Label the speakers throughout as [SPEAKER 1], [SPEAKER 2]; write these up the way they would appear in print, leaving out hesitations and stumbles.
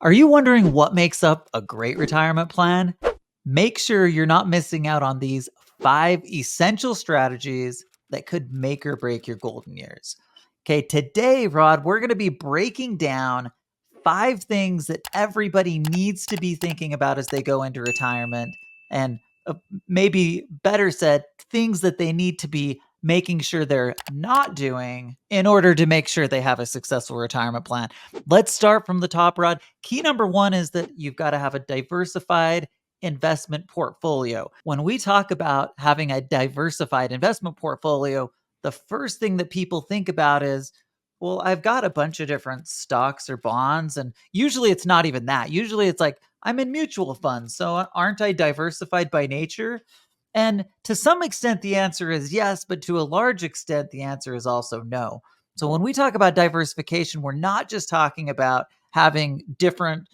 [SPEAKER 1] Are you wondering what makes up a great retirement plan? Make sure you're not missing out on these 5 essential strategies that could make or break your golden years. Okay, today, Rod, we're going to be breaking down 5 things that everybody needs to be thinking about as they go into retirement. And maybe better said, things that they need to be making sure they're not doing in order to make sure they have a successful retirement plan. Let's start from the top, Rod. Key number one is that you've got to have a diversified investment portfolio. When we talk about having a diversified investment portfolio, the first thing that people think about is, well, I've got a bunch of different stocks or bonds. And usually it's not even that. Usually it's like, I'm in mutual funds. So aren't I diversified by nature? And to some extent, the answer is yes, but to a large extent, the answer is also no. So when we talk about diversification, we're not just talking about having different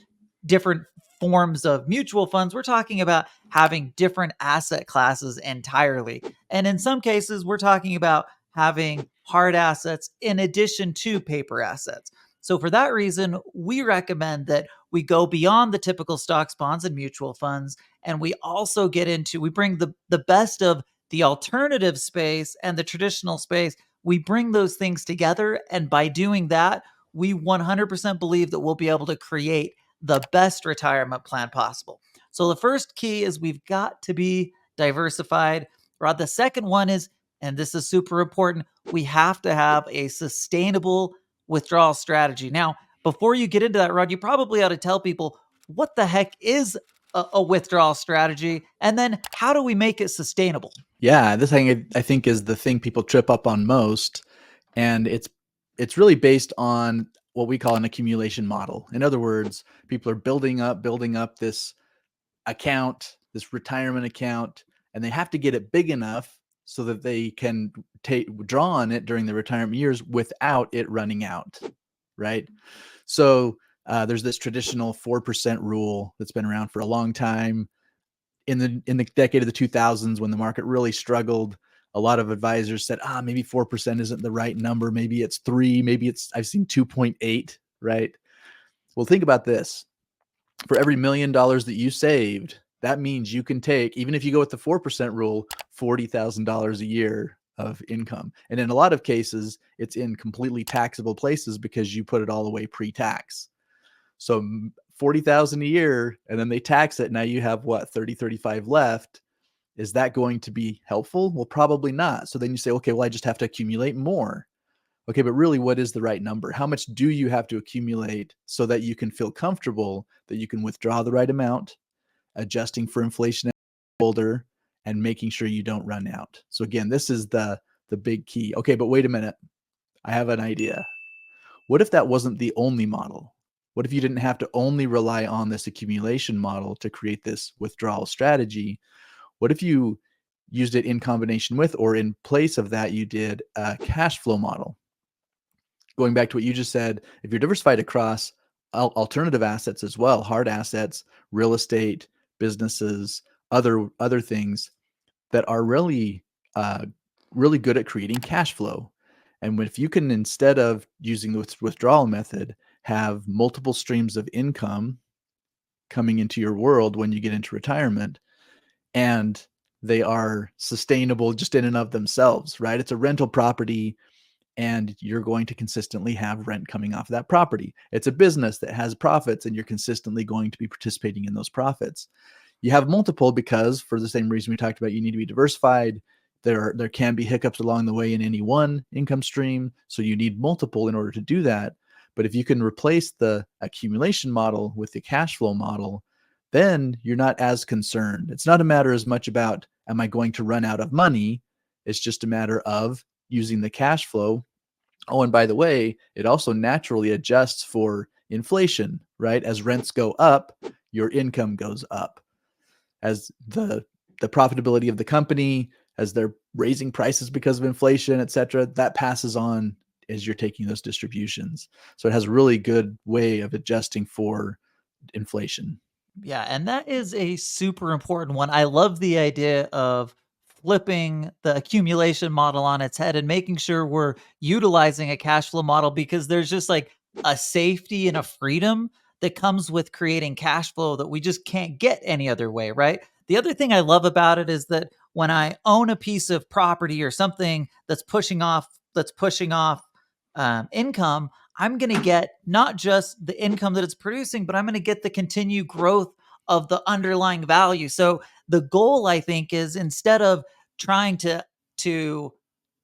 [SPEAKER 1] forms of mutual funds. We're talking about having different asset classes entirely. And in some cases, we're talking about having hard assets in addition to paper assets. So for that reason, we recommend that we go beyond the typical stocks, bonds, and mutual funds. And we also we bring the best of the alternative space and the traditional space. We bring those things together. And by doing that, we 100% believe that we'll be able to create the best retirement plan possible. So the first key is we've got to be diversified. Rod, the second one is, and this is super important, we have to have a sustainable withdrawal strategy. Now, before you get into that, Rod, you probably ought to tell people what the heck is a withdrawal strategy, and then how do we make it sustainable?
[SPEAKER 2] Yeah, this thing I think is the thing people trip up on most, and it's really based on what we call an accumulation model. In other words, people are building up this account, this retirement account, and they have to get it big enough so that they can draw on it during the retirement years without it running out, right? So there's this traditional 4% rule that's been around for a long time. In the decade of the 2000s, when the market really struggled, a lot of advisors said, maybe 4% isn't the right number. Maybe it's 3, maybe I've seen 2.8, right? Well, think about this. For every $1 million that you saved, that means you can take, even if you go with the 4% rule, $40,000 a year of income. And in a lot of cases, it's in completely taxable places because you put it all away pre-tax. So 40,000 a year, and then they tax it. Now you have what, 30, 35 left. Is that going to be helpful? Well, probably not. So then you say, okay, well, I just have to accumulate more. Okay, but really, what is the right number? How much do you have to accumulate so that you can feel comfortable that you can withdraw the right amount, adjusting for inflation older, and making sure you don't run out? So again, this is the big key. Okay, but wait a minute. I have an idea. What if that wasn't the only model? What if you didn't have to only rely on this accumulation model to create this withdrawal strategy? What if you used it in combination with, or in place of that, you did a cash flow model? Going back to what you just said, if you're diversified across alternative assets as well, hard assets, real estate, businesses, other things that are really good at creating cash flow. And if you can, instead of using the withdrawal method, have multiple streams of income coming into your world when you get into retirement, and they are sustainable just in and of themselves, right? It's a rental property, and you're going to consistently have rent coming off of that property. It's a business that has profits, and you're consistently going to be participating in those profits. You have multiple because, for the same reason we talked about, you need to be diversified. There can be hiccups along the way in any one income stream, so you need multiple in order to do that. But if you can replace the accumulation model with the cash flow model, then you're not as concerned. It's not a matter as much about, am I going to run out of money? It's just a matter of using the cash flow. Oh, and by the way, it also naturally adjusts for inflation, right? As rents go up, your income goes up. As the profitability of the company, as they're raising prices because of inflation, et cetera, that passes on as you're taking those distributions. So it has a really good way of adjusting for inflation.
[SPEAKER 1] Yeah, and that is a super important one. I love the idea of flipping the accumulation model on its head and making sure we're utilizing a cash flow model, because there's just like a safety and a freedom that comes with creating cash flow that we just can't get any other way, right? The other thing I love about it is that when I own a piece of property or something that's pushing off income, I'm going to get not just the income that it's producing, but I'm going to get the continued growth of the underlying value. So the goal, I think, is instead of trying to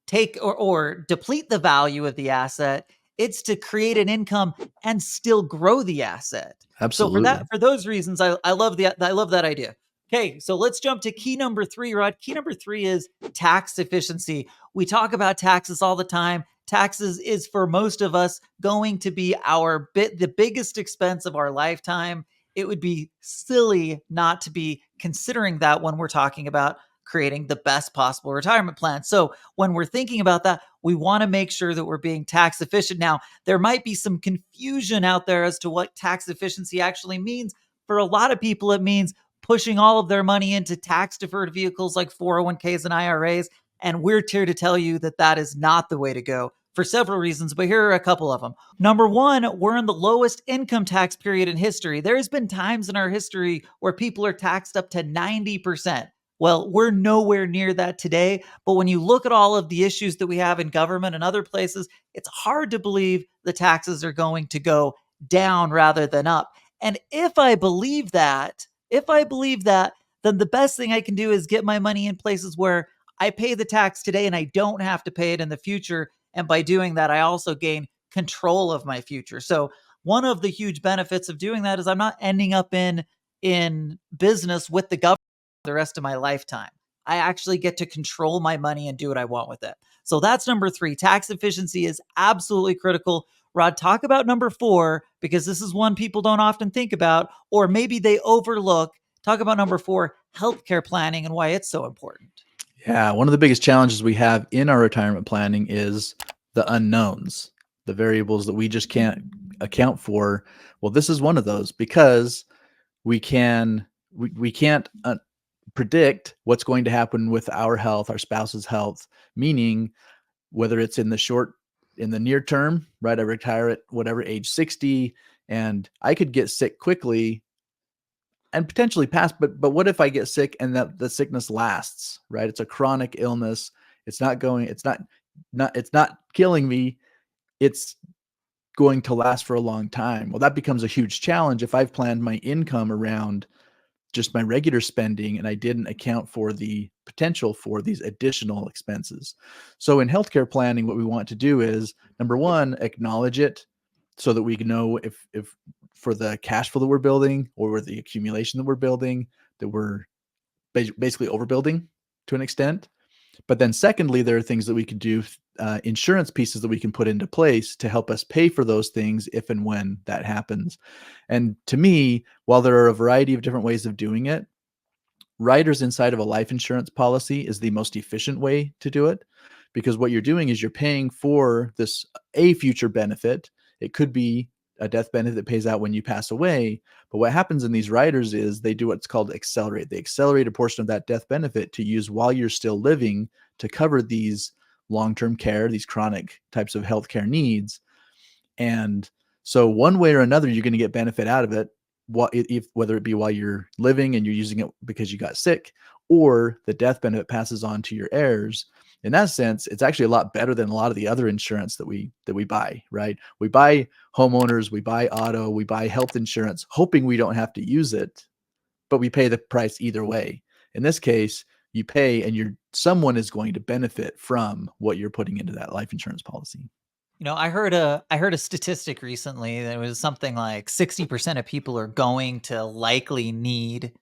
[SPEAKER 1] take or deplete the value of the asset, it's to create an income and still grow the asset. So
[SPEAKER 2] Absolutely.
[SPEAKER 1] for those reasons, I love that idea. Okay, so let's jump to key number 3, Rod. Key number 3 is tax efficiency. We talk about taxes all the time. Taxes is for most of us going to be the biggest expense of our lifetime. It would be silly not to be considering that when we're talking about creating the best possible retirement plan. So when we're thinking about that, we want to make sure that we're being tax efficient. Now, there might be some confusion out there as to what tax efficiency actually means. For a lot of people, it means pushing all of their money into tax deferred vehicles like 401ks and IRAs. And we're here to tell you that that is not the way to go for several reasons, but here are a couple of them. Number one, we're in the lowest income tax period in history. There's been times in our history where people are taxed up to 90%. Well, we're nowhere near that today. But when you look at all of the issues that we have in government and other places, it's hard to believe the taxes are going to go down rather than up. And if I believe that, then the best thing I can do is get my money in places where I pay the tax today and I don't have to pay it in the future. And by doing that, I also gain control of my future. So one of the huge benefits of doing that is I'm not ending up in business with the government the rest of my lifetime. I actually get to control my money and do what I want with it. So that's number 3. Tax efficiency is absolutely critical. Rod, talk about number 4, because this is one people don't often think about, or maybe they overlook. Talk about number 4, healthcare planning and why it's so important.
[SPEAKER 2] Yeah, one of the biggest challenges we have in our retirement planning is the unknowns, the variables that we just can't account for. Well, this is one of those because we can't predict what's going to happen with our health, our spouse's health, meaning whether it's in the near term, right? I retire at whatever age 60 and I could get sick quickly and potentially pass, but what if I get sick and that the sickness lasts, right? It's a chronic illness. It's not killing me. It's going to last for a long time. Well, that becomes a huge challenge if I've planned my income around just my regular spending and I didn't account for the potential for these additional expenses. So in healthcare planning, what we want to do is number one, acknowledge it so that we can know if for the cash flow that we're building or the accumulation that we're building, that we're basically overbuilding to an extent. But then secondly, there are things that we can do, insurance pieces that we can put into place to help us pay for those things if and when that happens. And to me, while there are a variety of different ways of doing it, riders inside of a life insurance policy is the most efficient way to do it, because what you're doing is you're paying for a future benefit. It could be a death benefit that pays out when you pass away. But what happens in these riders is they do what's called accelerate. They accelerate a portion of that death benefit to use while you're still living to cover these long-term care, these chronic types of healthcare needs. And so one way or another, you're going to get benefit out of it, whether it be while you're living and you're using it because you got sick, or the death benefit passes on to your heirs. In that sense, it's actually a lot better than a lot of the other insurance that we buy, right? We buy homeowners, we buy auto, we buy health insurance, hoping we don't have to use it, but we pay the price either way. In this case, you pay and someone is going to benefit from what you're putting into that life insurance policy.
[SPEAKER 1] I heard a statistic recently that it was something like 60% of people are going to likely need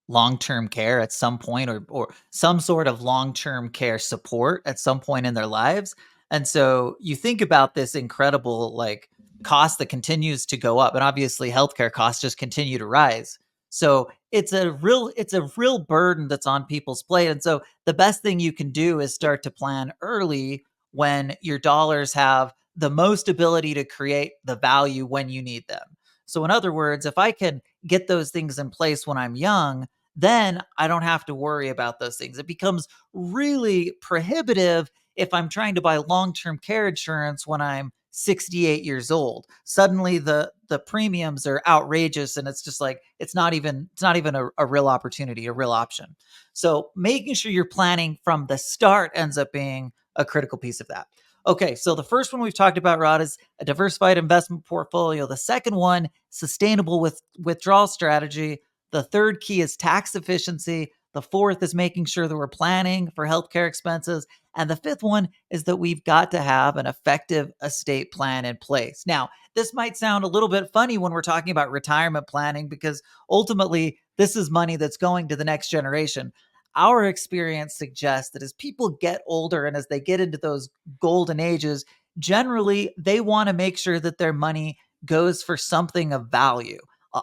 [SPEAKER 1] long-term care at some point, or some sort of long-term care support at some point in their lives. And so you think about this incredible like cost that continues to go up, and obviously healthcare costs just continue to rise. So it's a real burden that's on people's plate. And so the best thing you can do is start to plan early when your dollars have the most ability to create the value when you need them. So in other words, if I can get those things in place when I'm young, then I don't have to worry about those things. It becomes really prohibitive if I'm trying to buy long term care insurance when I'm 68 years old. Suddenly the premiums are outrageous, and it's just like it's not even a real opportunity, a real option. So making sure you're planning from the start ends up being a critical piece of that. Okay, so the first one we've talked about, Rod, is a diversified investment portfolio. The second one, sustainable withdrawal strategy. The third key is tax efficiency. The fourth is making sure that we're planning for healthcare expenses. And the fifth one is that we've got to have an effective estate plan in place. Now, this might sound a little bit funny when we're talking about retirement planning because ultimately this is money that's going to the next generation. Our experience suggests that as people get older and as they get into those golden ages, generally they want to make sure that their money goes for something of value.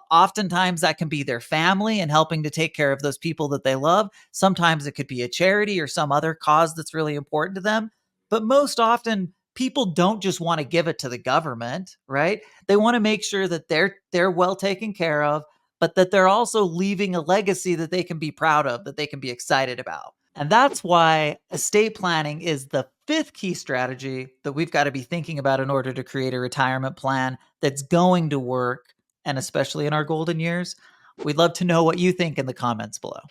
[SPEAKER 1] Oftentimes that can be their family and helping to take care of those people that they love. Sometimes it could be a charity or some other cause that's really important to them. But most often, people don't just want to give it to the government, right? They want to make sure that they're well taken care of, but that they're also leaving a legacy that they can be proud of, that they can be excited about. And that's why estate planning is the fifth key strategy that we've got to be thinking about in order to create a retirement plan that's going to work, and especially in our golden years. We'd love to know what you think in the comments below.